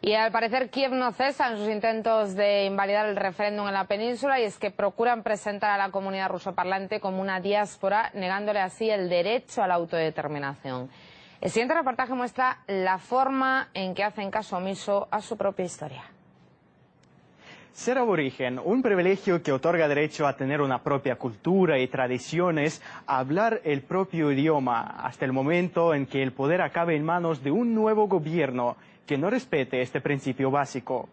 Y al parecer Kiev no cesa en sus intentos de invalidar el referéndum en la península, y es que procuran presentar a la comunidad rusoparlante como una diáspora, negándole así el derecho a la autodeterminación. El siguiente reportaje muestra la forma en que hacen caso omiso a su propia historia. Ser aborigen, un privilegio que otorga derecho a tener una propia cultura y tradiciones, a hablar el propio idioma, hasta el momento en que el poder acabe en manos de un nuevo gobierno que no respete este principio básico.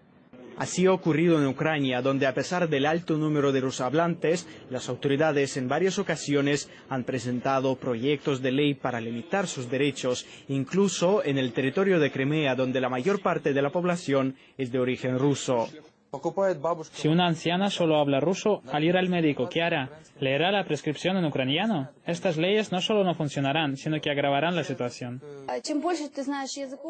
Así ha ocurrido en Ucrania, donde a pesar del alto número de rusohablantes, las autoridades en varias ocasiones han presentado proyectos de ley para limitar sus derechos, incluso en el territorio de Crimea, donde la mayor parte de la población es de origen ruso. Si una anciana solo habla ruso, al ir al médico, ¿qué hará? ¿Leerá la prescripción en ucraniano? Estas leyes no solo no funcionarán, sino que agravarán la situación.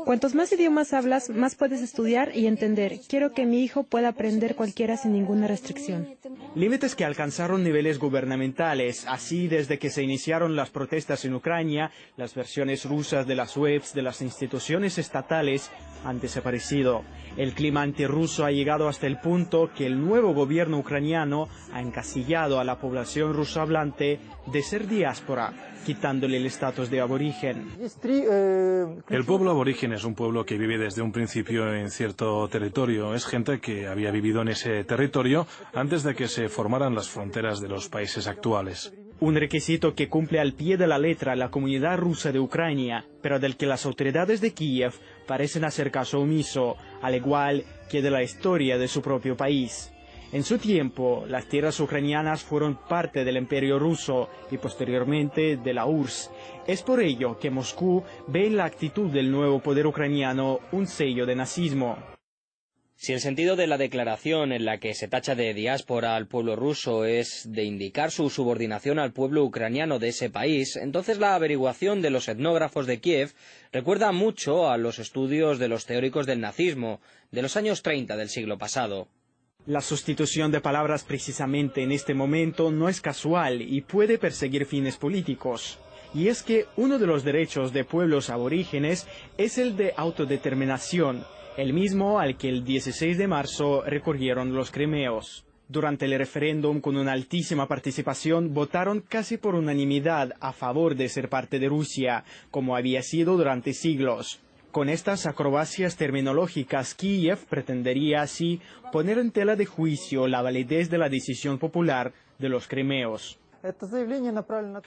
Cuantos más idiomas hablas, más puedes estudiar y entender. Quiero que mi hijo pueda aprender cualquiera sin ninguna restricción. Límites que alcanzaron niveles gubernamentales. Así, desde que se iniciaron las protestas en Ucrania, las versiones rusas de las webs de las instituciones estatales han desaparecido. El clima antirruso ha llegado hasta el punto que el nuevo gobierno ucraniano ha encasillado a la población rusohablante de ser diáspora, quitándole el estatus de aborigen. El pueblo aborigen es un pueblo que vive desde un principio en cierto territorio. Es gente que había vivido en ese territorio antes de que se formaran las fronteras de los países actuales. Un requisito que cumple al pie de la letra la comunidad rusa de Ucrania, pero del que las autoridades de Kiev parecen hacer caso omiso, al igual que de la historia de su propio país. En su tiempo, las tierras ucranianas fueron parte del Imperio ruso y posteriormente de la URSS. Es por ello que Moscú ve en la actitud del nuevo poder ucraniano un sello de nazismo. Si el sentido de la declaración en la que se tacha de diáspora al pueblo ruso es de indicar su subordinación al pueblo ucraniano de ese país, entonces la averiguación de los etnógrafos de Kiev recuerda mucho a los estudios de los teóricos del nazismo de los años 30 del siglo pasado. La sustitución de palabras precisamente en este momento no es casual y puede perseguir fines políticos. Y es que uno de los derechos de pueblos aborígenes es el de autodeterminación, el mismo al que el 16 de marzo recurrieron los crimeos. Durante el referéndum, con una altísima participación, votaron casi por unanimidad a favor de ser parte de Rusia, como había sido durante siglos. Con estas acrobacias terminológicas, Kiev pretendería así poner en tela de juicio la validez de la decisión popular de los crimeos.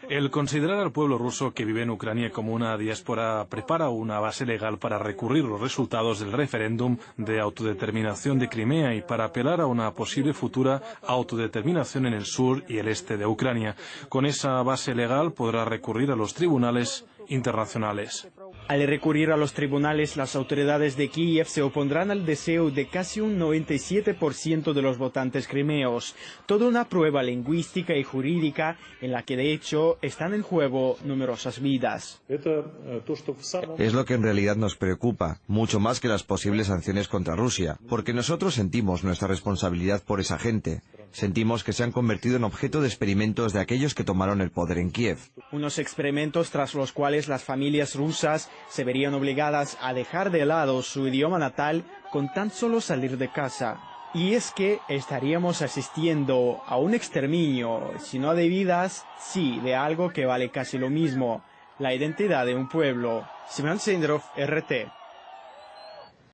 El considerar al pueblo ruso que vive en Ucrania como una diáspora prepara una base legal para recurrir los resultados del referéndum de autodeterminación de Crimea y para apelar a una posible futura autodeterminación en el sur y el este de Ucrania. Con esa base legal podrá recurrir a los tribunales internacionales. Al recurrir a los tribunales, las autoridades de Kiev se opondrán al deseo de casi un 97% de los votantes crimeos, toda una prueba lingüística y jurídica en la que de hecho están en juego numerosas vidas. Es lo que en realidad nos preocupa, mucho más que las posibles sanciones contra Rusia, porque nosotros sentimos nuestra responsabilidad por esa gente. Sentimos que se han convertido en objeto de experimentos de aquellos que tomaron el poder en Kiev. Unos experimentos tras los cuales las familias rusas se verían obligadas a dejar de lado su idioma natal con tan solo salir de casa. Y es que estaríamos asistiendo a un exterminio, si no de vidas, sí de algo que vale casi lo mismo, la identidad de un pueblo. Semyon Senderov, RT.